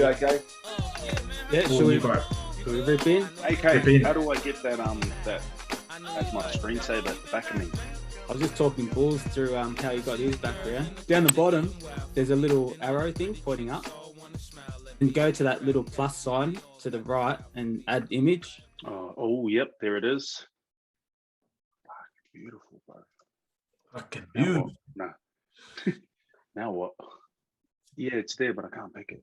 You okay? Yeah, should we rip in? AK, how do I get that that's my screensaver at the back of me? I was just talking Bulls through how you got his background. Down the bottom, there's a little arrow thing pointing up. And go to that little plus sign to the right and add image. Oh, yep, there it is. Beautiful, bro. Fucking beautiful. No. Now what? Yeah, it's there, but I can't pick it.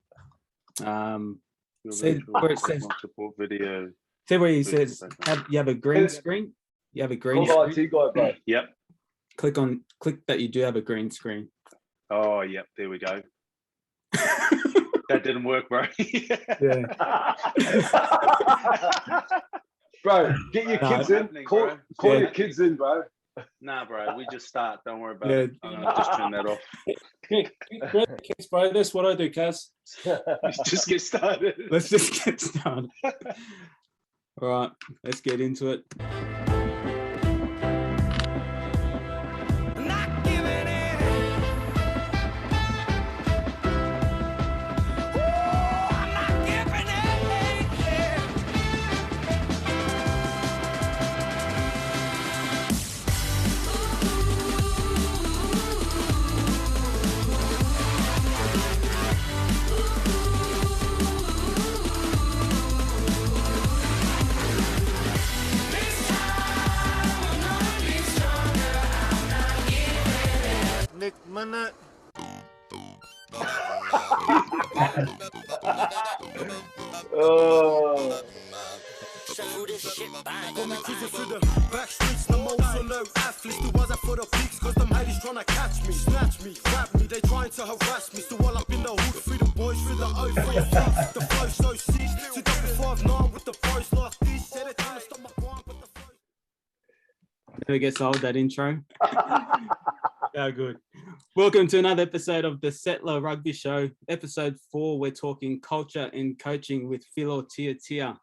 See where it says support video. See where it says you have a green screen. You have a green Cool screen. IT guy, bro. Yep. Click that you do have a green screen. Oh, yep. There we go. That didn't work, bro. Yeah. Bro, get your kids in. Call your kids in, bro. Nah, bro. We just start. Don't worry about it. I'm gonna just turn that off. Kids, bro, that's what I do, Kaz. Let's just get started. Let's just get started. All right, let's get into it. Minute. Oh. Got me cruising through the back streets, no more so no athletes. The ones that for the peaks, cause them haters trying to catch me, snatch me, grab me, they trying to harass me. Still all up in the hood, freedom boys through the O for your feet. The flow so sick, to double 5-9 with the boys like this. Said they trying to stop my grind, but the flow. Never gets old, that intro. Oh, good. Welcome to another episode of the Settler Rugby Show. Episode 4, we're talking culture and coaching with Filo Tiatia.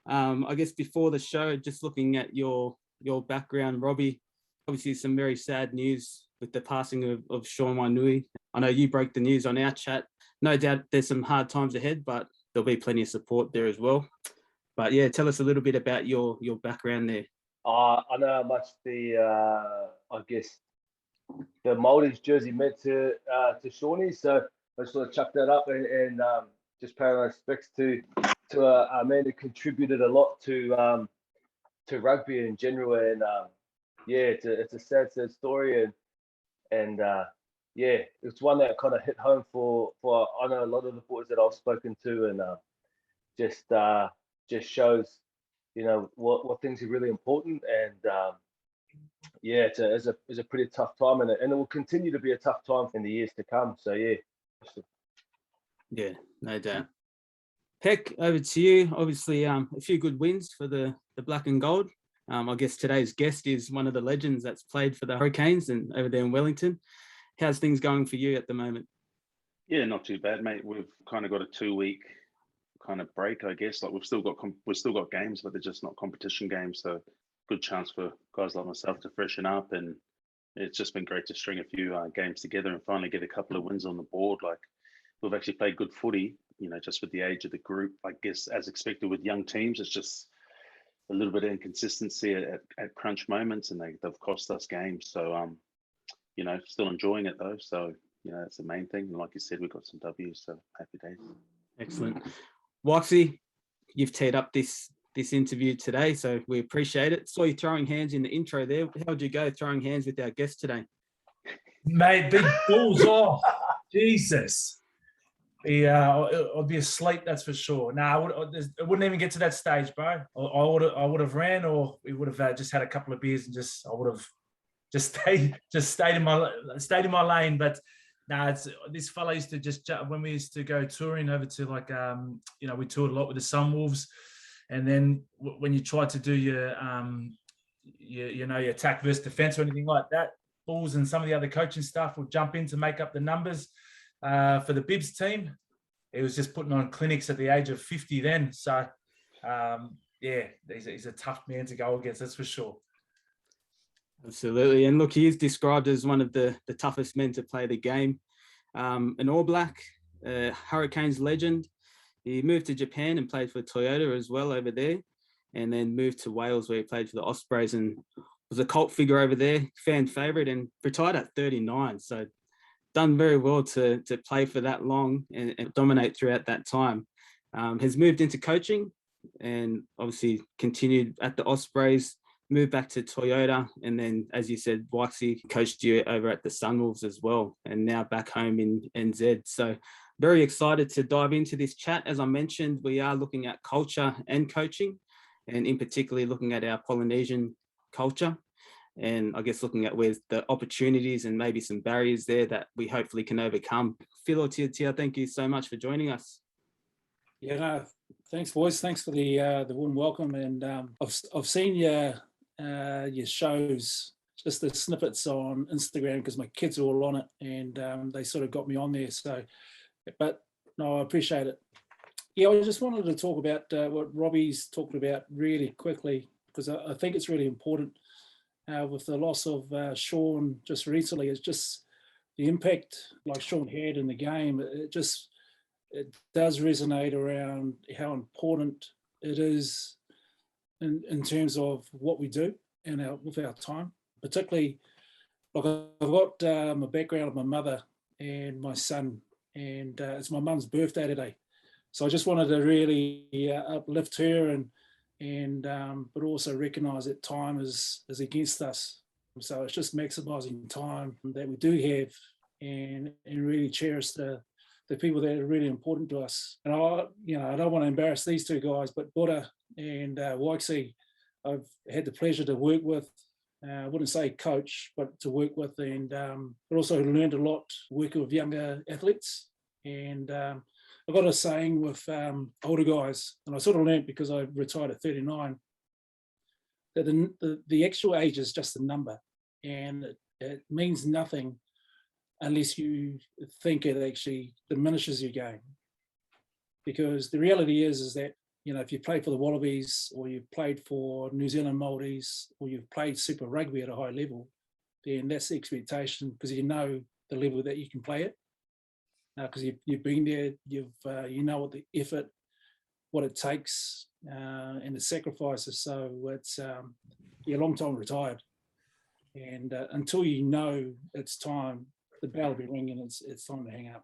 I guess before the show, just looking at your background, Robbie, obviously some very sad news with the passing of Sean Wainui. I know you broke the news on our chat. No doubt there's some hard times ahead, but there'll be plenty of support there as well. But yeah, tell us a little bit about your background there. I know how much the Maldives jersey meant to Shawnee, so I just want to chuck that up and just pay my respects to a man who contributed a lot to rugby in general, and it's a sad story, and it's one that kind of hit home for I know a lot of the boys that I've spoken to, and just shows what things are really important, and it's a pretty tough time, and it will continue to be a tough time in the years to come. So yeah, no doubt. Peck, over to you. Obviously, a few good wins for the black and gold. I guess today's guest is one of the legends that's played for the Hurricanes and over there in Wellington. How's things going for you at the moment? Yeah, not too bad, mate. We've kind of got a 2-week kind of break, I guess. Like we've still got games, but they're just not competition games. So good chance for guys like myself to freshen up, and it's just been great to string a few games together and finally get a couple of wins on the board. Like we've actually played good footy, just with the age of the group. I guess as expected with young teams, it's just a little bit of inconsistency at crunch moments, and they've cost us games. So still enjoying it though. So that's the main thing. And like you said, we've got some W's, so happy days. Excellent. Waxy, you've teed up this interview today, so we appreciate it. Saw you throwing hands in the intro there. How'd you go throwing hands with our guest today? Mate, big balls off. Jesus. Yeah, I'd be asleep, that's for sure. I wouldn't even get to that stage, bro. I would have ran, or we would have just had a couple of beers, and I would have just stayed in my lane. But this fella used to just, when we used to go touring over to we toured a lot with the Sunwolves. And then when you try to do your attack versus defense or anything like that, Bulls and some of the other coaching staff will jump in to make up the numbers for the Bibs team. He was just putting on clinics at the age of 50 then. So, he's a tough man to go against, that's for sure. Absolutely. And look, he is described as one of the toughest men to play the game. An All Black, Hurricanes legend. He moved to Japan and played for Toyota as well over there, and then moved to Wales where he played for the Ospreys and was a cult figure over there, fan favourite, and retired at 39. So done very well to play for that long and dominate throughout that time. Has moved into coaching and obviously continued at the Ospreys, moved back to Toyota, and then, as you said, Waxy coached you over at the Sunwolves as well, and now back home in NZ. So very excited to dive into this chat. As I mentioned, we are looking at culture and coaching, and in particular looking at our Polynesian culture, and I guess looking at where's the opportunities and maybe some barriers there that we hopefully can overcome. Filo Tiatia, thank you so much for joining us. Yeah, no, thanks, boys. Thanks for the warm welcome. And I've seen your shows, just the snippets on Instagram because my kids are all on it, and they sort of got me on there. So, but no, I appreciate it. Yeah, I just wanted to talk about what Robbie's talked about really quickly because I think it's really important with the loss of Sean just recently. It's just the impact like Sean had in the game. It does resonate around how important it is in terms of what we do and with our time. Particularly, like I've got a background of my mother and my son, and it's my mum's birthday today. So I just wanted to really uplift her and but also recognise that time is against us. So it's just maximising time that we do have and really cherish the people that are really important to us. And I don't want to embarrass these two guys, but Buddha and Waxy, I've had the pleasure to work with. I wouldn't say coach, but to work with, and but also learned a lot working with younger athletes. And I've got a saying with older guys, and I sort of learned because I retired at 39, that the actual age is just a number, and it means nothing unless you think it actually diminishes your game. Because the reality is that, you know, if you played for the Wallabies or you've played for New Zealand Māoris or you've played Super Rugby at a high level, then that's the expectation because you know the level that you can play at. Because you've been there, you know what the effort, what it takes, and the sacrifices. So it's you're a long time retired, and until you know it's time, the bell will be ringing. It's time to hang up.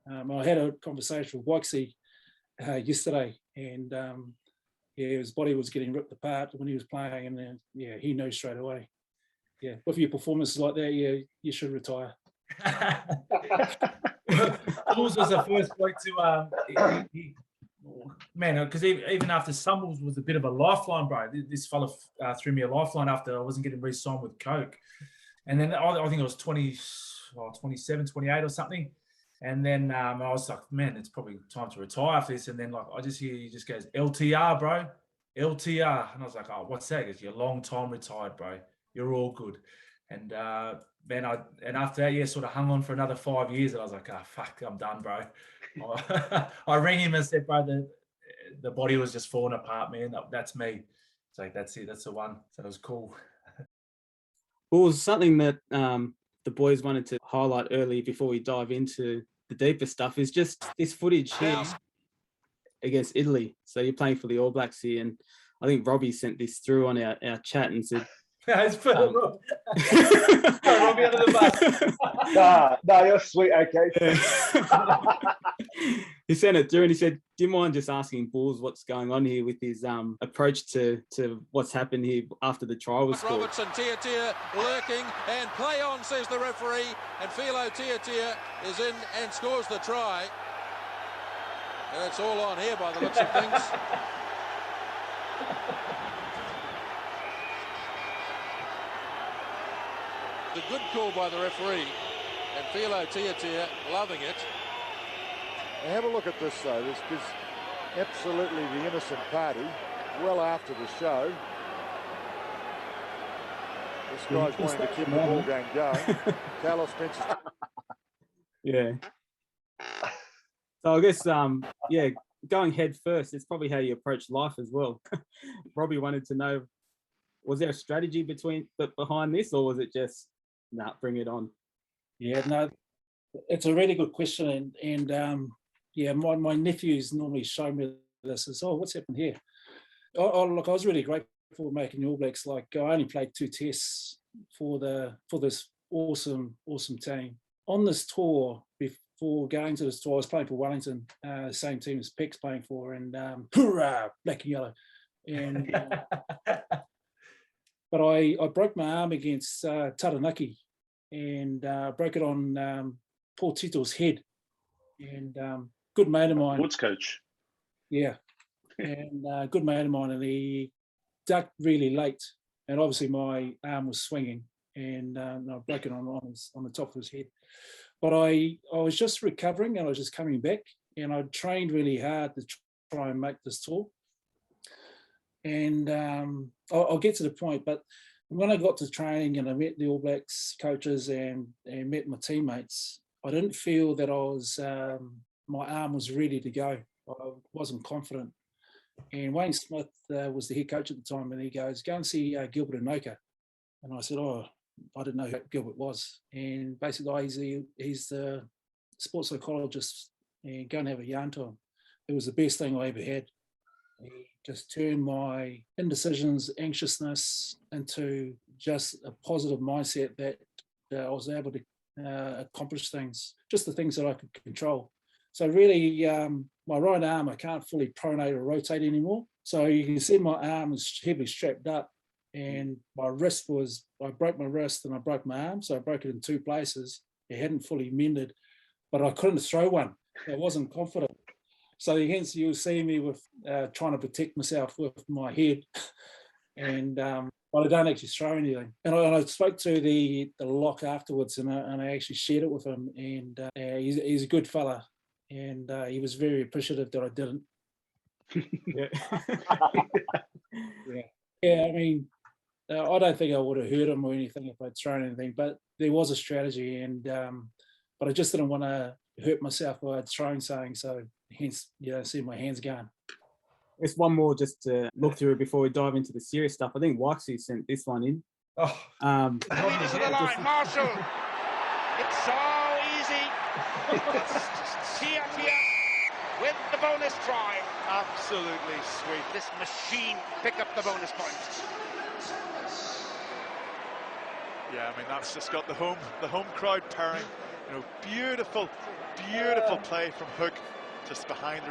I had a conversation with Waxy yesterday, and his body was getting ripped apart when he was playing, and then he knew straight away. Yeah, with your performances like that, you should retire. Bulls was the first bloke to man, because even after Summers was a bit of a lifeline, bro. This fella threw me a lifeline after I wasn't getting re-signed with Coke, and then I think it was 27, 28 or something, and then I was like, man, it's probably time to retire after this, and then like I just hear he just goes LTR, bro, LTR, and I was like, oh, what's that? Because you're a long time retired, bro. You're all good, and man, after that, sort of hung on for another 5 years, and I was like, oh, fuck, I'm done, bro. I rang him and said, bro, the body was just falling apart, man. That's me. It's like, that's it. That's the one. So it was cool. Well, it was something that the boys wanted to highlight early before we dive into the deeper stuff is just this footage here against Italy. So you're playing for the All Blacks here, and I think Robbie sent this through on our chat and said, it's for Robbie under the bus. Nah, you're sweet, okay. He sent it through and he said, do you mind just asking Bulls what's going on here with his approach to what's happened here after the trial was scored? Robertson, Tiatia lurking, and play on, says the referee, and Filo Tiatia is in and scores the try. And it's all on here by the looks of things. It's a good call by the referee, and Filo Tiatia loving it. Now have a look at this though. This gives absolutely the innocent party well after the show. This guy's wanting to keep the ball game going. Carlos Spencer. Yeah. So I guess going head first, it's probably how you approach life as well. Robbie wanted to know, was there a strategy behind this, or was it just bring it on? Yeah, no, it's a really good question, and yeah, my nephews normally show me this as, oh, what's happened here? Look, I was really grateful for making the All Blacks. Like, I only played 2 tests for this awesome team. On this tour, before going to this tour, I was playing for Wellington, same team as Peck's playing for, and hoorah, black and yellow. And but I broke my arm against Taranaki, and broke it on Paul Tito's head. And good mate of mine. Woods coach. Yeah. And good mate of mine, and he ducked really late. And obviously my arm was swinging, and I broke it on the top of his head. But I was just recovering, and I was just coming back, and I trained really hard to try and make this tour. And I'll get to the point, but when I got to training and I met the All Blacks coaches and met my teammates, I didn't feel that my arm was ready to go. I wasn't confident. And Wayne Smith was the head coach at the time, and he goes, go and see Gilbert Anoka. And I said, oh, I didn't know who Gilbert was. And basically, he's the sports psychologist, and go and have a yarn to him. It was the best thing I ever had. He just turned my indecisions, anxiousness into just a positive mindset that I was able to accomplish things, just the things that I could control. So really, my right arm, I can't fully pronate or rotate anymore. So you can see my arm is heavily strapped up, and my wrist I broke my wrist and I broke my arm. So I broke it in 2 places. It hadn't fully mended, but I couldn't throw one. I wasn't confident. So hence you'll see me with trying to protect myself with my head, and but I don't actually throw anything. And I spoke to the lock afterwards, and I actually shared it with him, and he's a good fella, and he was very appreciative that I didn't. Yeah. I mean, I don't think I would have hurt him or anything if I'd thrown anything, but there was a strategy, and but I just didn't want to hurt myself by throwing something. So hence, see my hands going. There's one more just to look through before we dive into the serious stuff. I think Waxy sent this one in. Oh, Leaders of the line, Marshall. It's so easy. Tiatia with the bonus try. absolutely sweet. This machine pick up the bonus points. Yeah, I mean, that's just got the home crowd purring. Beautiful play from Hook, just behind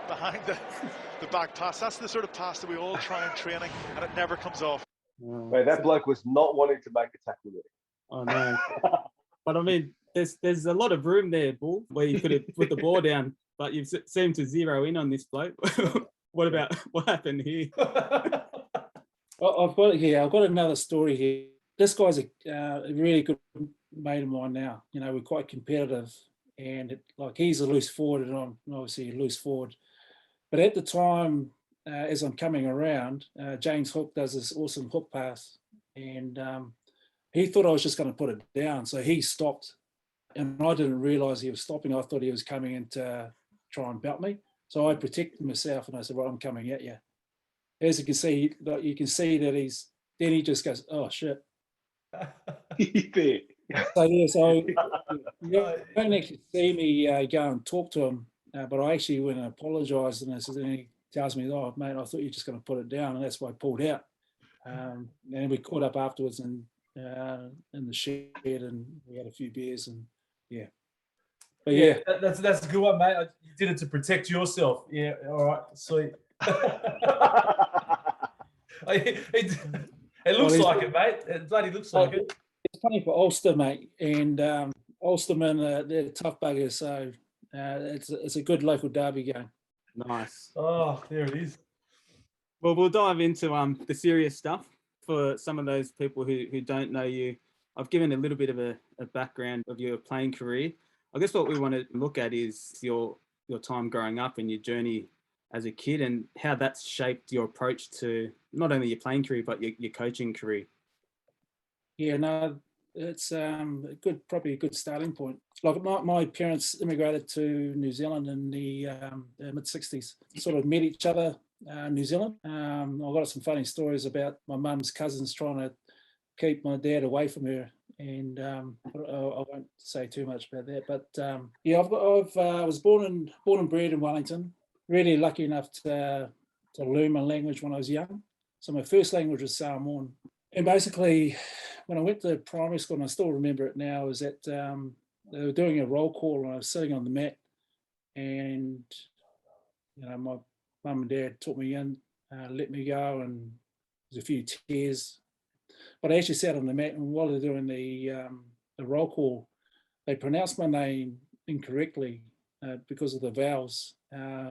the back pass. That's the sort of pass that we all try in training, and it never comes off. Mate, that bloke was not wanting to make a tackle there. Oh no. But I mean, there's a lot of room there, Bull, where you could have put the ball down, but you've seemed to zero in on this bloke. What happened here? I've got another story here. This guy's a really good mate of mine now. We're quite competitive, and he's a loose forward, and I'm obviously a loose forward. But at the time, as I'm coming around, James Hook does this awesome hook pass, and he thought I was just going to put it down, so he stopped, and I didn't realise he was stopping. I thought he was coming in to try and belt me, so I protected myself, and I said, "Well, I'm coming at you." As you can see, that then he just goes, "Oh shit." So you don't actually see me go and talk to him, but I actually went and apologised, and he tells me, "Oh mate, I thought you were just going to put it down," and that's why I pulled out. And we caught up afterwards in the shed, and we had a few beers, and yeah. But yeah, that's a good one, mate. You did it to protect yourself. Yeah, all right, sweet. It looks like it, mate. It bloody looks like it. It's playing for Ulster, mate, and Ulstermen, they're tough buggers, so it's a good local derby game. Nice. Oh, there it is. Well, we'll dive into the serious stuff. For some of those people who don't know you, I've given a little bit of a background of your playing career. I guess what we want to look at is your time growing up and your journey as a kid, and how that's shaped your approach to not only your playing career, but your coaching career. Yeah, no, it's probably a good starting point. Like my parents immigrated to New Zealand in the mid-60s, sort of met each other in New Zealand. I've got some funny stories about my mum's cousins trying to keep my dad away from her, and I won't say too much about that. But yeah, I was born and bred in Wellington. Really lucky enough to learn my language when I was young. So my first language was Samoan. And basically, when I went to primary school, and I still remember it now, is that they were doing a roll call and I was sitting on the mat, and my mum and dad took me in, let me go, and there's a few tears. But I actually sat on the mat, and while they're doing the roll call, they pronounced my name incorrectly because of the vowels,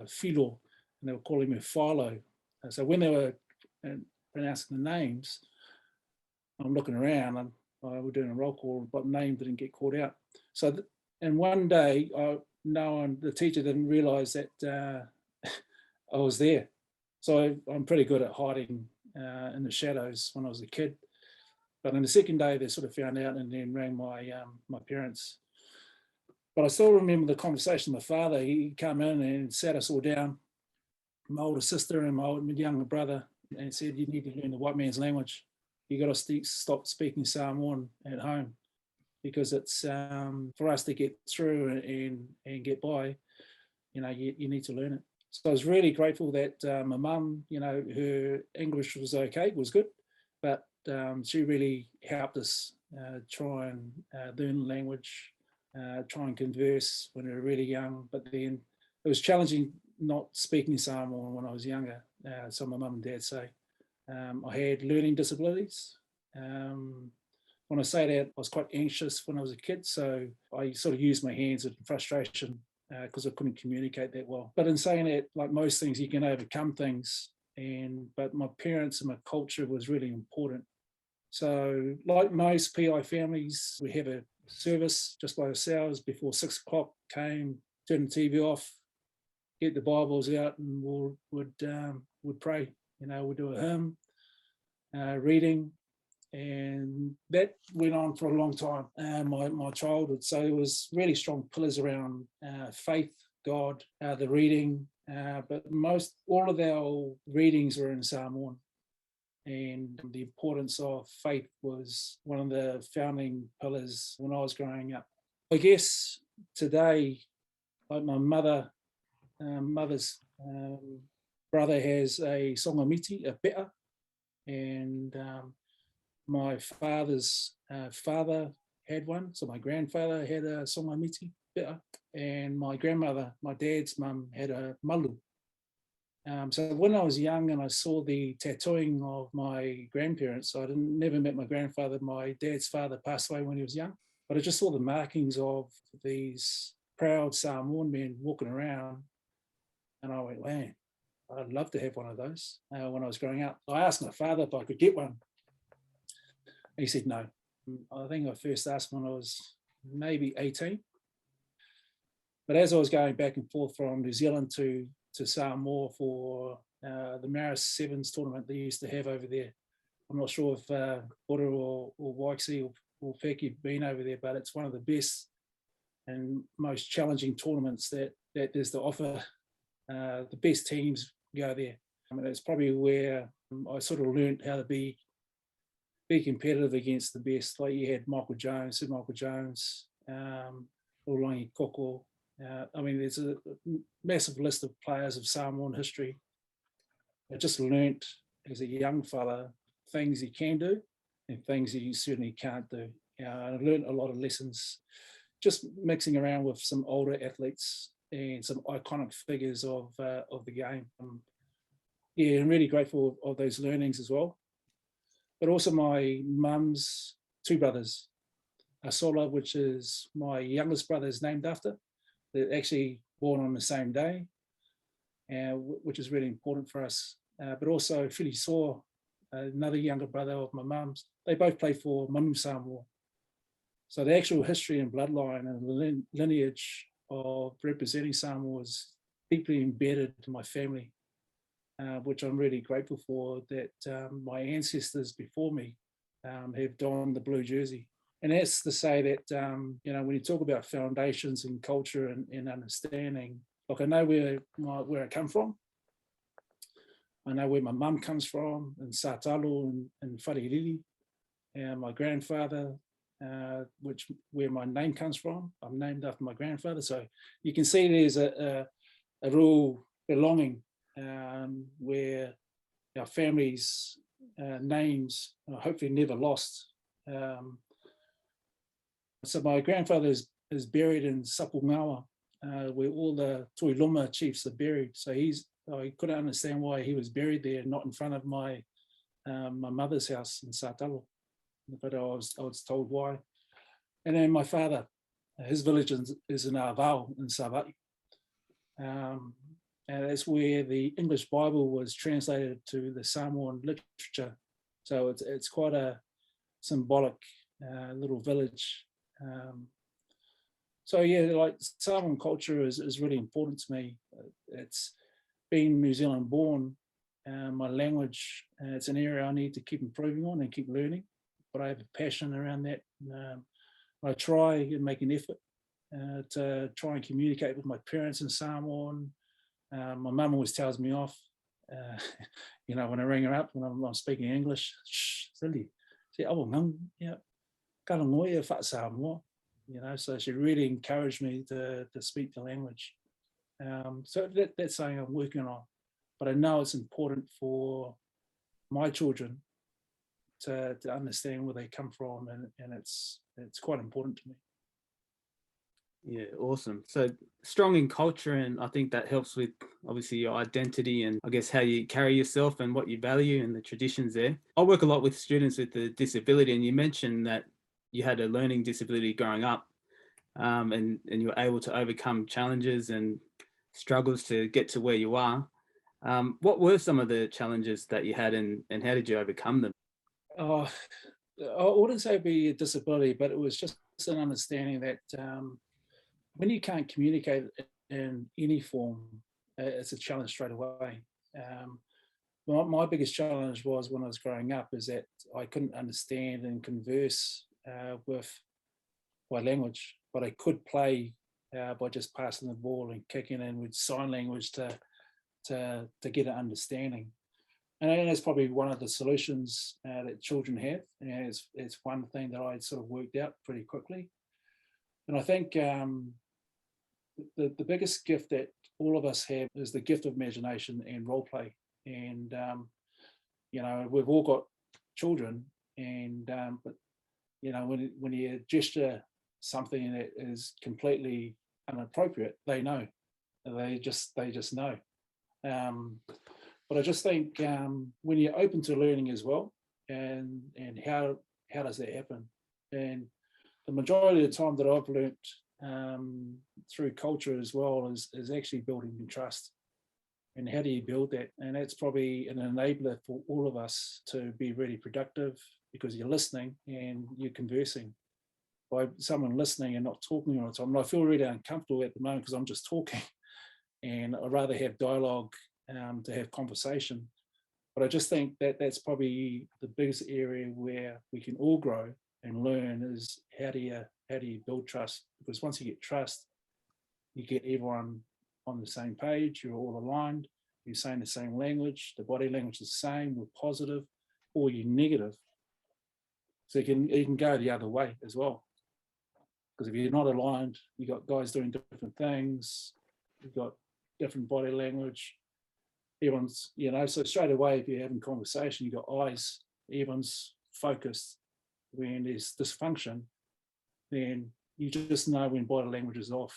Filo, and they were calling me Filo. So when they were pronouncing the names, I'm looking around, and we're doing a roll call, but name didn't get called out. So, and one day, the teacher didn't realise that I was there. So I'm pretty good at hiding in the shadows when I was a kid. But on the second day, they sort of found out and then rang my parents. But I still remember the conversation with my father. He came in and sat us all down, my older sister and my younger brother, and said, "You need to learn the white man's language. You got to stop speaking Samoan at home, because it's for us to get through and get by. You need to learn it." So I was really grateful that my mum, her English was okay, was good, but she really helped us try and learn the language, try and converse when we were really young. But then it was challenging not speaking Samoan when I was younger. So my mum and dad say. I had learning disabilities. When I say that, I was quite anxious when I was a kid, so I sort of used my hands in frustration because I couldn't communicate that well. But in saying that, like most things, you can overcome things. But my parents and my culture was really important. So like most PI families, we have a service just like ourselves before 6 o'clock came, turn the TV off, get the Bibles out, and would pray. We'd do a hymn, reading, and that went on for a long time, my childhood. So it was really strong pillars around faith, God, the reading, but all of our readings were in Samoan. And the importance of faith was one of the founding pillars when I was growing up. I guess today, like my mother's brother has a songamiti, a peta, and my father's father had one. So my grandfather had a songamiti, peta, and my grandmother, my dad's mum, had a malu. So when I was young and I saw the tattooing of my grandparents, I never met my grandfather. My dad's father passed away when he was young, but I just saw the markings of these proud Samoan men walking around, and I went, man, I'd love to have one of those when I was growing up. I asked my father if I could get one. He said no. I think I first asked when I was maybe 18. But as I was going back and forth from New Zealand to Samoa for the Maris Sevens tournament they used to have over there, I'm not sure if Ora or Waixi or Peki have been over there, but it's one of the best and most challenging tournaments that there's to offer. The best teams go there. I mean, it's probably where I sort of learned how to be competitive against the best. Like you had Michael Jones, Sir Michael Jones, Olangi Koko. I mean, there's a massive list of players of Samoan history. I just learnt as a young fella things you can do and things that you certainly can't do. I learned a lot of lessons just mixing around with some older athletes and some iconic figures of the game. I'm really grateful of those learnings as well. But also my mum's two brothers, Asola, which is my youngest brother, is named after. They're actually born on the same day, which is really important for us. But also Fili Tiatia, another younger brother of my mum's, they both play for Manu Samoa. So the actual history and bloodline and the lineage of representing Samoa is deeply embedded in my family, which I'm really grateful for, that my ancestors before me have donned the blue jersey. And that's to say that, when you talk about foundations and culture and understanding, like I know where I come from. I know where my mum comes from in Sātalo and Whaririri. And my grandfather where my name comes from. I'm named after my grandfather, so you can see there's a real belonging where our family's names are hopefully never lost. So my grandfather is buried in Sapungawa, where all the Tuiluma chiefs are buried. So I couldn't understand why he was buried there, not in front of my mother's house in Satalo. But I was told why. And then my father, his village is in Avao in Savati. And that's where the English Bible was translated to the Samoan literature. So it's quite a symbolic little village. So yeah, like Samoan culture is really important to me. It's being New Zealand born, my language, it's an area I need to keep improving on and keep learning, but I have a passion around that. I try and make an effort to try and communicate with my parents in Samoan. My mum always tells me off, when I ring her up when I'm speaking English. Shh, silly. Say, oh, mum, yeah, karangoia wha Samoa. So she really encouraged me to speak the language. So that's something I'm working on. But I know it's important for my children to understand where they come from, and it's quite important to me. Yeah, awesome. So strong in culture, and I think that helps with obviously your identity and I guess how you carry yourself and what you value and the traditions there. I work a lot with students with a disability, and you mentioned that you had a learning disability growing up, and you were able to overcome challenges and struggles to get to where you are. What were some of the challenges that you had, and how did you overcome them? I wouldn't say it'd be a disability, but it was just an understanding that when you can't communicate in any form, it's a challenge straight away. My biggest challenge was when I was growing up is that I couldn't understand and converse with my language, but I could play by just passing the ball and kicking in with sign language to get an understanding. And I think that's probably one of the solutions that children have. And it's one thing that I sort of worked out pretty quickly. And I think the biggest gift that all of us have is the gift of imagination and role play. And, we've all got children, and but, when you gesture something that is completely inappropriate, they know. They just know. But I just think when you're open to learning as well, and how does that happen? And the majority of the time that I've learnt through culture as well is actually building trust. And how do you build that? And that's probably an enabler for all of us to be really productive, because you're listening and you're conversing. By someone listening and not talking all the time, and I feel really uncomfortable at the moment because I'm just talking, and I'd rather have dialogue to have conversation. But I just think that that's probably the biggest area where we can all grow and learn is how do you build trust? Because once you get trust, you get everyone on the same page, you're all aligned, you're saying the same language, the body language is the same, we're positive, or you're negative. So you can go the other way as well. Because if you're not aligned, you got guys doing different things, you've got different body language, everyone's, so straight away, if you're having conversation, you got eyes, everyone's focused. When there's dysfunction, then you just know when body language is off,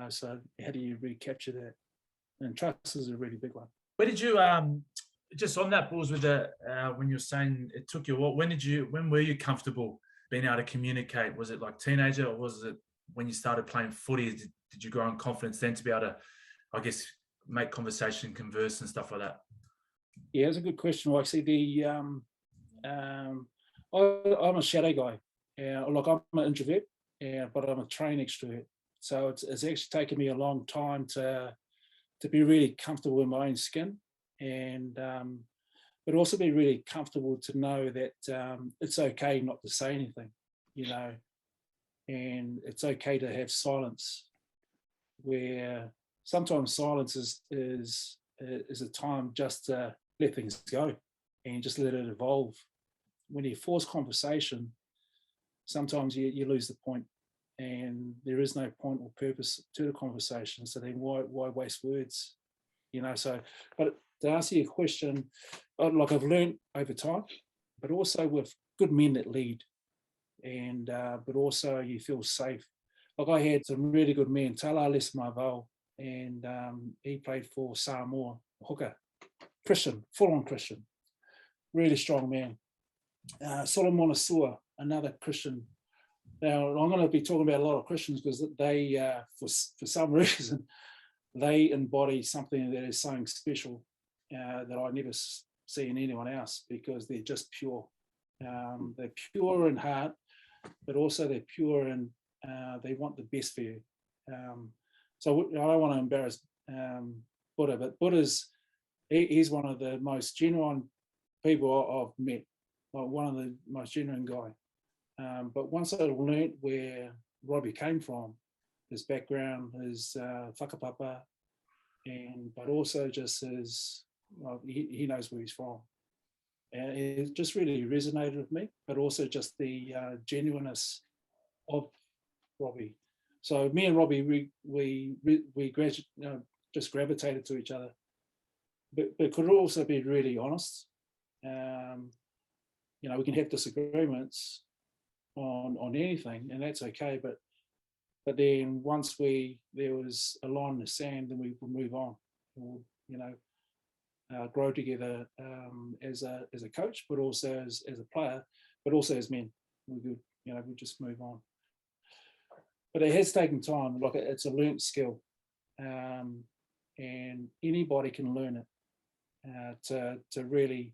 so how do you recapture that? And trust is a really big one. Where did you, just on that, Bulls, with the, when you're saying it took you a while, when were you comfortable being able to communicate? Was it like teenager, or was it when you started playing footy? Did you grow in confidence then to be able to, I guess, make conversation, converse and stuff like that? Yeah, it's a good question. Well, actually, I'm a shadow guy. Look, I'm an introvert, but I'm a trained extrovert. So it's actually taken me a long time to be really comfortable in my own skin, and but also be really comfortable to know that it's okay not to say anything, and it's okay to have silence, where sometimes silence is a time just to let things go and just let it evolve. When you force conversation, sometimes you lose the point, and there is no point or purpose to the conversation. So then why waste words? So, but to answer your question, like I've learned over time, but also with good men that lead, and but also you feel safe. Like I had some really good men, Tala Les Marvel, and he played for Samoa, hooker, Christian, full-on Christian, really strong man. Solomon Asua, another Christian. Now, I'm going to be talking about a lot of Christians because they, for some reason, they embody something that is something special that I never see in anyone else, because they're just pure. They're pure in heart, but also they're pure and they want the best for you. So I don't want to embarrass Buddha, but he's one of the most genuine people I've met, like one of the most genuine guy. But once I learned where Robbie came from, his background, his whakapapa, but also just his, he knows where he's from. And it just really resonated with me, but also just the genuineness of Robbie. So me and Robbie, we just gravitated to each other, but could also be really honest. We can have disagreements on anything, and that's okay. But then once there was a line in the sand, then we will move on. We'll, grow together as a coach, but also as a player, but also as men. We just move on. But it has taken time. Like, it's a learnt skill, and anybody can learn it to really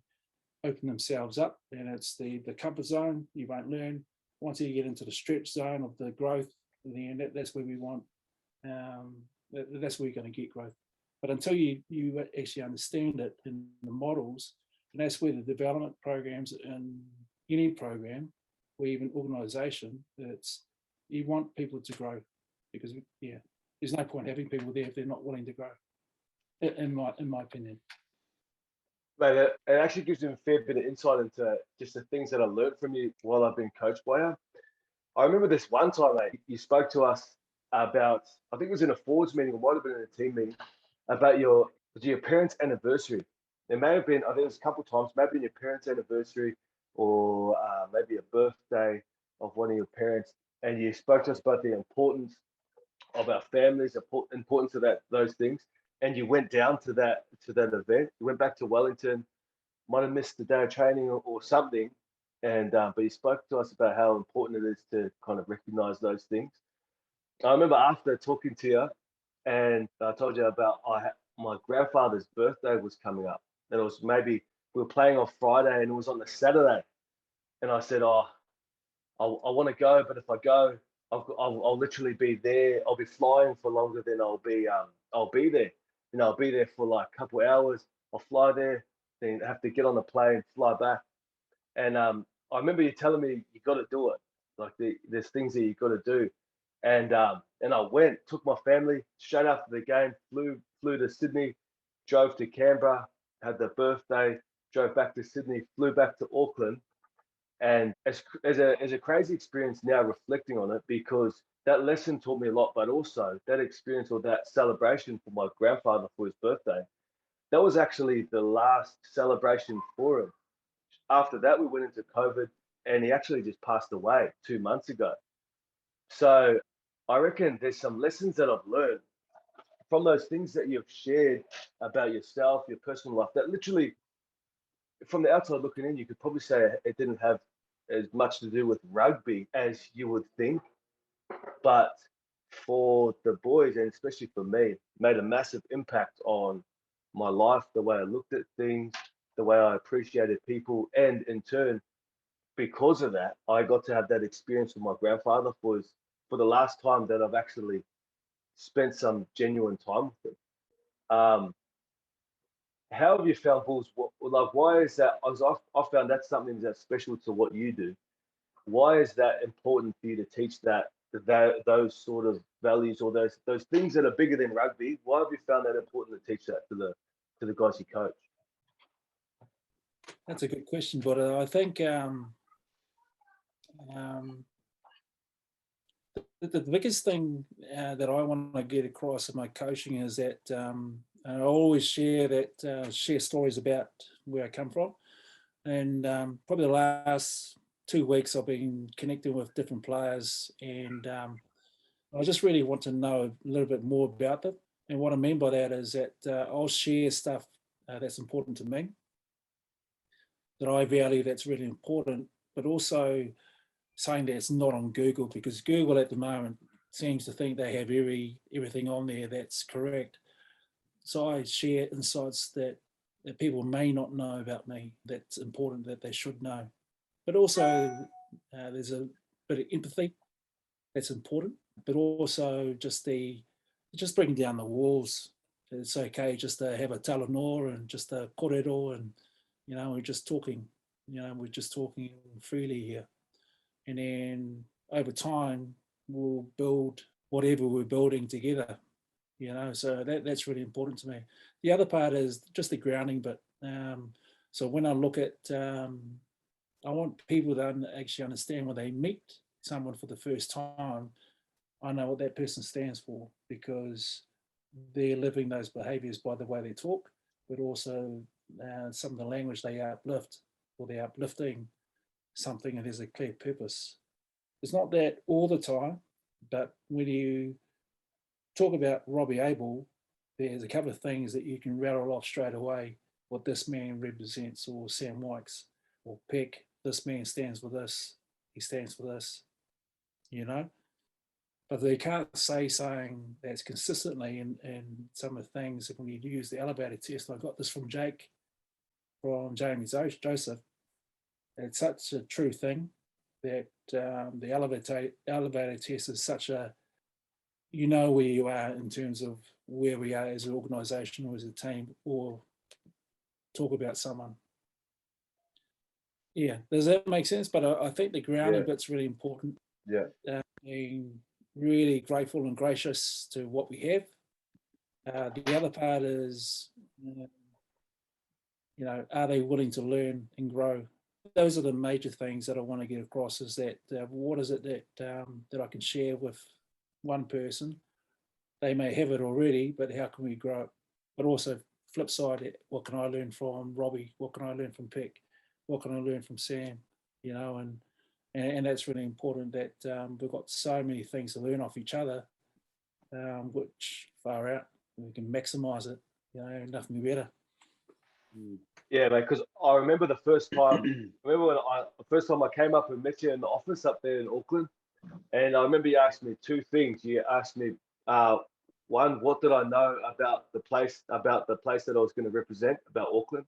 open themselves up. And it's the comfort zone you won't learn. Once you get into the stretch zone of the growth, then that's where we want. That's where you're going to get growth. But until you actually understand it in the models, and that's where the development programs in any program or even organisation, you want people to grow, because there's no point having people there if they're not willing to grow. In my opinion. Mate, it actually gives you a fair bit of insight into just the things that I learned from you while I've been coached by you. I remember this one time, mate, you spoke to us about, I think it was in a forwards meeting, or might have been in a team meeting, about your parents' anniversary. It may have been, I think it was a couple of times, maybe your parents' anniversary, or maybe a birthday of one of your parents, and you spoke to us about the importance of our families, the importance of those things, and you went down to that event. You went back to Wellington, might have missed the day of training or something, and but you spoke to us about how important it is to kind of recognise those things. I remember after talking to you, and I told you about my grandfather's birthday was coming up, and it was maybe we were playing on Friday, and it was on the Saturday, and I said, I want to go, but if I go, I'll literally be there. I'll be flying for longer than I'll be there. I'll be there for like a couple of hours. I'll fly there, then have to get on the plane, fly back. And I remember you telling me you got to do it. Like there's things that you got to do. And I went, took my family straight after the game, flew to Sydney, drove to Canberra, had the birthday, drove back to Sydney, flew back to Auckland. And as a crazy experience now, reflecting on it, because that lesson taught me a lot, but also that experience or that celebration for my grandfather for his birthday, that was actually the last celebration for him. After that, we went into COVID, and he actually just passed away 2 months ago. So I reckon there's some lessons that I've learned from those things that you've shared about yourself, your personal life, that literally, from the outside looking in, you could probably say it didn't have as much to do with rugby as you would think, but for the boys, and especially for me, made a massive impact on my life, the way I looked at things, the way I appreciated people, and in turn, because of that, I got to have that experience with my grandfather for the last time that I've actually spent some genuine time with him. How have you found, Bulls? Like, why is that? I found that's something that's special to what you do. Why is that important for you to teach those sort of values, or those things that are bigger than rugby? Why have you found that important to teach that to the guys you coach? That's a good question, but I think The biggest thing that I want to get across in my coaching is that I always share stories about where I come from. And probably the last 2 weeks I've been connecting with different players, and I just really want to know a little bit more about them. And what I mean by that is that I'll share stuff that's important to me, that I value, that's really important, but also saying that it's not on Google, because Google at the moment seems to think they have everything on there that's correct. So I share insights that people may not know about me, that's important, that they should know. But also there's a bit of empathy that's important, but also just bringing down the walls. It's okay just to have a talanoa and just a korero, and we're just talking, freely here. And then over time, we'll build whatever we're building together, so that's really important to me. The other part is just the grounding bit. So when I look at, I want people to actually understand when they meet someone for the first time, I know what that person stands for, because they're living those behaviors by the way they talk, but also some of the language they uplift, or they're uplifting something, and there's a clear purpose. It's not that all the time, but when you talk about Robbie Abel, there's a couple of things that you can rattle off straight away, what this man represents, or Sam Wykes, or Peck, this man stands for this, he stands for this, But they can't say something that's consistently in some of the things. When you use the elevator test, I got this from Jamie Joseph, it's such a true thing that the elevator test is such a, where you are in terms of where we are as an organisation or as a team, or talk about someone. Yeah, does that make sense? But I think the grounding bit's really important. Yeah. Being really grateful and gracious to what we have. The other part is, are they willing to learn and grow? Those are the major things that I want to get across, is that what is it that I can share with one person? They may have it already, but how can we grow it? But also, flip side, what can I learn from Robbie? What can I learn from Peck? What can I learn from Sam? And that's really important, that we've got so many things to learn off each other, which far out, we can maximise it, nothing be better. Yeah, mate, because I remember the first time, I came up and met you in the office up there in Auckland, and I remember you asked me two things. You asked me, one, what did I know about the place that I was going to represent, about Auckland,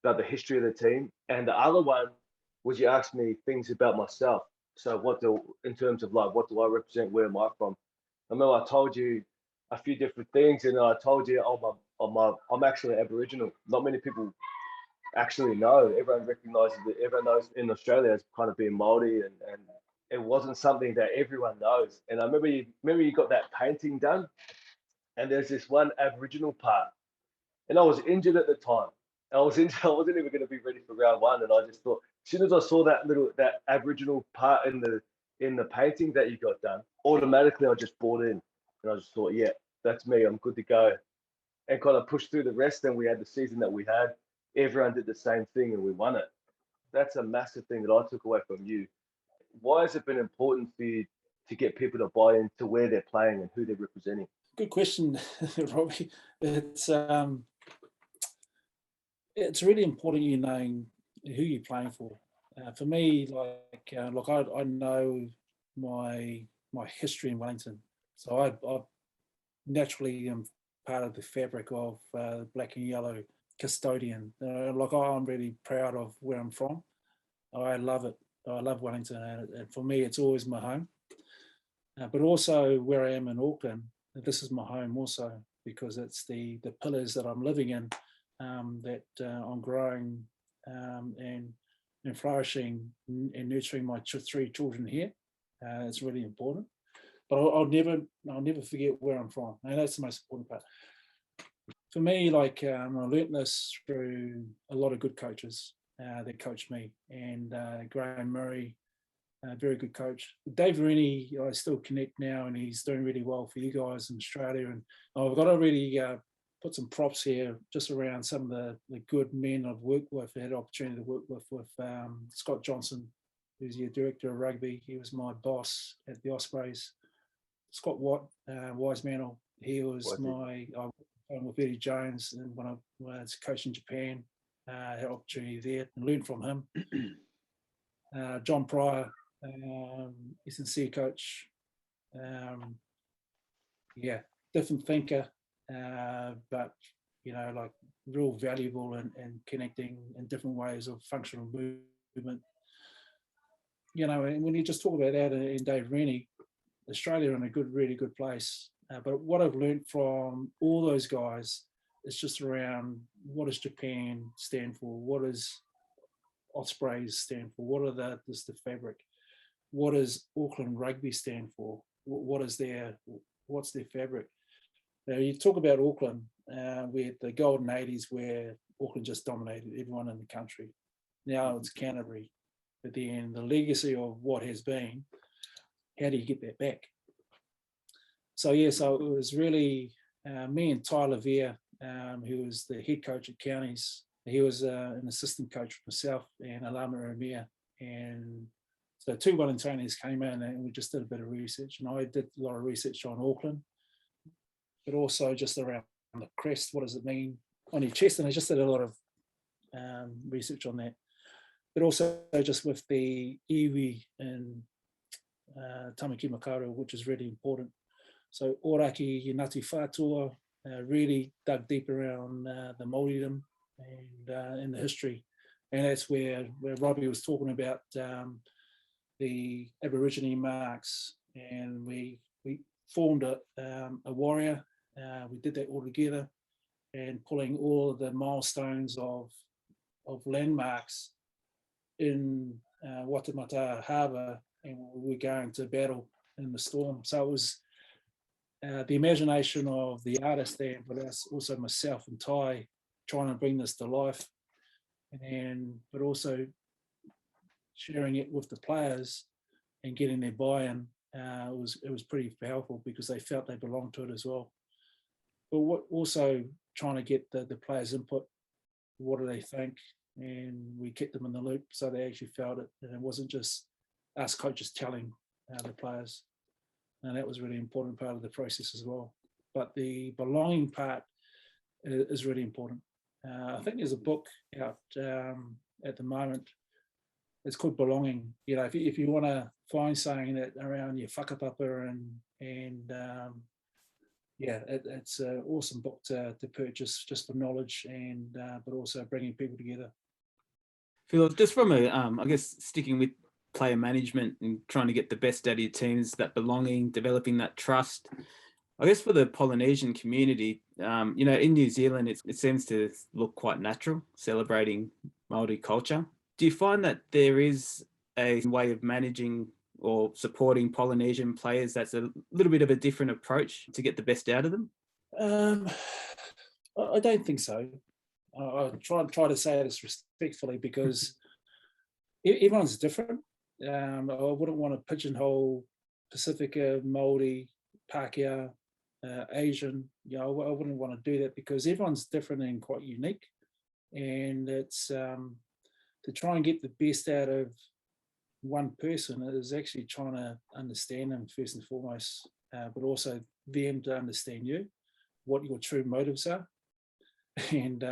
about the history of the team, and the other one was you asked me things about myself. So in terms of like, what do I represent? Where am I from? I remember I told you a few different things, and I told you, I'm actually Aboriginal. Not many people actually know. Everyone recognizes it. Everyone knows in Australia as kind of being Māori, and it wasn't something that everyone knows. And I remember you got that painting done, and there's this one Aboriginal part, and I was injured at the time. I wasn't even going to be ready for round one, and I just thought, as soon as I saw that Aboriginal part in the painting that you got done, automatically I just bought in, and I just thought, yeah, that's me. I'm good to go, and kind of pushed through the rest. And we had the season that we had. Everyone did the same thing, and we won it. That's a massive thing that I took away from you. Why has it been important for you to get people to buy into where they're playing and who they're representing? Good question, Robbie. It's really important you knowing who you're playing for. For me, I know my history in Wellington, so I naturally am part of the fabric of black and yellow custodian. I'm really proud of where I'm from. I love it. I love Wellington, and for me, it's always my home. But also where I am in Auckland, this is my home also, because it's the pillars that I'm living in, that I'm growing and flourishing and nurturing my three children here. It's really important. But I'll never forget where I'm from, and that's the most important part. For me, I learnt this through a lot of good coaches that coached me, and Graham Murray, a very good coach. Dave Rennie, I still connect now, and he's doing really well for you guys in Australia. And I've got to really put some props here just around some of the good men I've worked with. I had the opportunity to work with Scott Johnson, who's your director of rugby. He was my boss at the Ospreys. Scott Watt, Wisemantle, he was I worked with Eddie Jones, and when I was coaching Japan, had an opportunity there and learned from him. John Pryor, S&C coach. Different thinker, but like real valuable and connecting in different ways of functional movement. And when you just talk about that in Dave Rennie, Australia in a really good place. But what I've learned from all those guys is just around what does Japan stand for? What does Ospreys stand for? What are the fabric? What does Auckland Rugby stand for? What's their fabric? Now you talk about Auckland, we had the golden 80s where Auckland just dominated everyone in the country. Now it's Canterbury. But then the legacy of what has been, how do you get that back? So it was really me and Tyler Veer, who was the head coach at Counties. He was an assistant coach for myself and Alama Ramir. And so 2 Wellingtonians came in and we just did a bit of research. And I did a lot of research on Auckland, but also just around the crest. What does it mean on your chest? And I just did a lot of research on that. But also just with the iwi and Tamaki Makaurau, which is really important. So Oraki, Ngāti Whātua, really dug deep around the Māoridom and the history. And that's where Robbie was talking about the Aborigine marks. And we formed a warrior. We did that all together, and pulling all of the milestones of landmarks in Watamata Harbour, and we were going to battle in the storm. So it was the imagination of the artist there, but also myself and Ty trying to bring this to life, but also sharing it with the players and getting their buy-in. It was pretty powerful because they felt they belonged to it as well. But also trying to get the players' input. What do they think? And we kept them in the loop so they actually felt it, and it wasn't just us coaches telling the players. And that was a really important part of the process as well. But the belonging part is really important. I think there's a book out at the moment. It's called Belonging. If you want to find something that around your whakapapa it's an awesome book to purchase just for knowledge but also bringing people together. Phil, just from I guess sticking with player management and trying to get the best out of your teams, that belonging, developing that trust. I guess for the Polynesian community, in New Zealand, it seems to look quite natural, celebrating Māori culture. Do you find that there is a way of managing or supporting Polynesian players that's a little bit of a different approach to get the best out of them? I don't think so. I try to say this respectfully because everyone's different. I wouldn't want to pigeonhole Pacifica, Māori, Pākehā, Asian. I wouldn't want to do that because everyone's different and quite unique. And it's to try and get the best out of one person is actually trying to understand them first and foremost, but also them to understand you, what your true motives are. And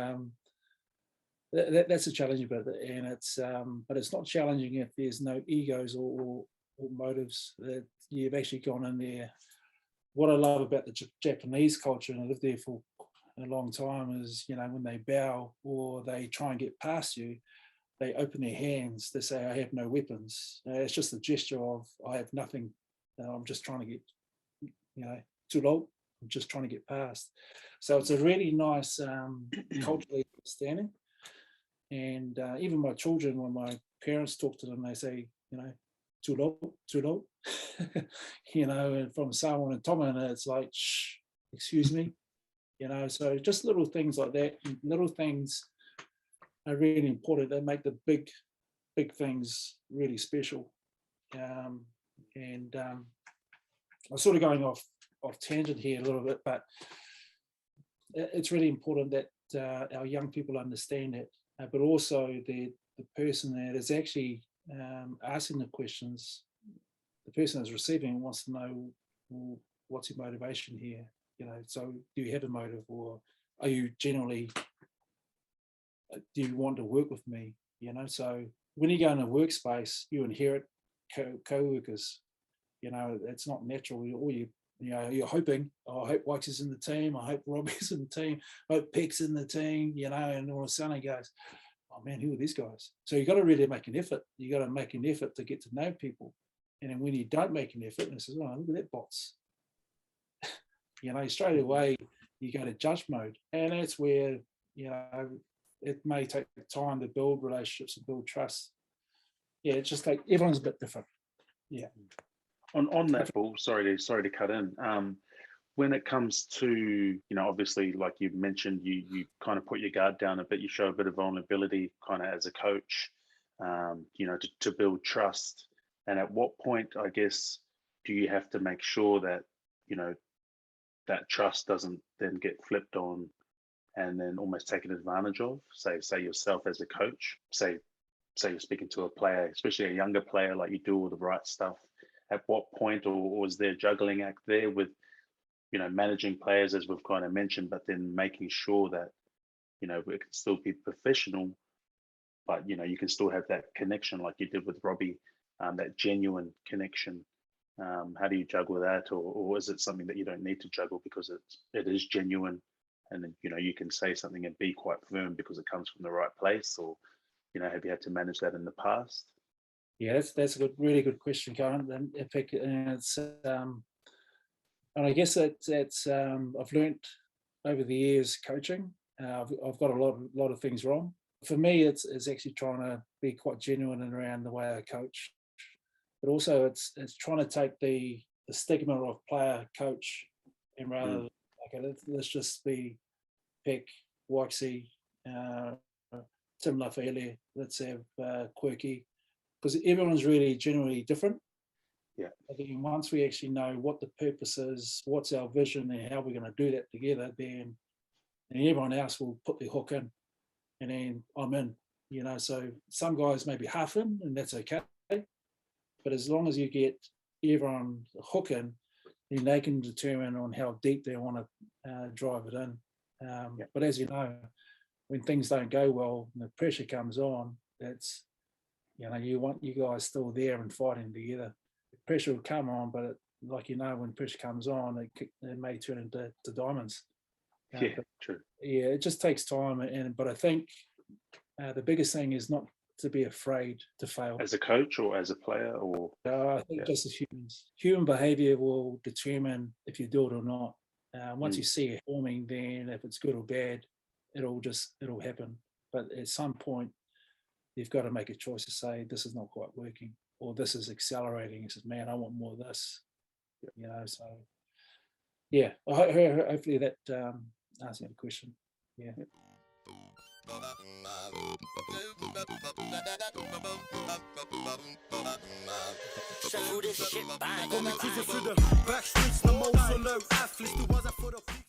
that's a challenge about it. And but it's not challenging if there's no egos or motives, that you've actually gone in there. What I love about the Japanese culture, and I lived there for a long time, is when they bow or they try and get past you, they open their hands. They say, "I have no weapons." It's just a gesture of, "I have nothing. I'm just trying to get, too low. I'm just trying to get past." So it's a really nice culturally understanding. And even my children, when my parents talk to them, they say, too low, and from Samoan and Tongan, it's like, shh, excuse me, so just little things like that. Little things are really important. They make the big things really special. And I'm sort of going off tangent here a little bit, but it's really important that our young people understand it, but also the person that is actually asking the questions, the person that's receiving wants to know, well, what's your motivation here? So do you have a motive, or are you generally, do you want to work with me? So when you go in a workspace, you inherit co-workers. It's not natural. You're hoping, oh, I hope Wikes is in the team, I hope Robbie's in the team, I hope Peck's in the team, and all of a sudden he goes, oh man, who are these guys? So you got to really make an effort. You got to make an effort to get to know people. And then when you don't make an effort, and it says, oh, look at that bots. Straight away you go to judge mode. And that's where, it may take time to build relationships and build trust. Yeah, it's just like everyone's a bit different. Yeah. On that, Paul, sorry to cut in. When it comes to, obviously, like you mentioned, you kind of put your guard down a bit, you show a bit of vulnerability kind of as a coach, to build trust. And at what point, I guess, do you have to make sure that, that trust doesn't then get flipped on and then almost taken advantage of? Say yourself as a coach, say you're speaking to a player, especially a younger player, like you do all the right stuff. At what point, or is there a juggling act there with, managing players, as we've kind of mentioned, but then making sure that, it can still be professional, but, you can still have that connection like you did with Robbie, that genuine connection. How do you juggle that? Or is it something that you don't need to juggle because it is genuine, and then, you can say something and be quite firm because it comes from the right place? Or, have you had to manage that in the past? Yeah, that's a really good question, Karen. And it's and I guess that's I've learnt over the years coaching. I've got a lot of things wrong. For me, it's actually trying to be quite genuine around the way I coach, but also it's trying to take the stigma of player coach and rather okay, let's just be Peck, Waxy, Tim Lafayette, let's have Quirky, because everyone's really generally different. Yeah. I think once we actually know what the purpose is, what's our vision, and how we're going to do that together, then everyone else will put their hook in, and then I'm in. So some guys may be half in, and that's okay. But as long as you get everyone hook in, then they can determine on how deep they want to drive it in. But as you know, when things don't go well and the pressure comes on, that's, you want you guys still there and fighting together. The pressure will come on, but when pressure comes on, it may turn into diamonds. True. Yeah, it just takes time. But I think the biggest thing is not to be afraid to fail. As a coach or as a player? Or I think just as humans. Human behavior will determine if you do it or not. Once you see it forming, then if it's good or bad, it'll happen. But at some point, you've got to make a choice to say, this is not quite working, or this is accelerating. He says, man, I want more of this. So yeah, hopefully that answers the question. Yeah.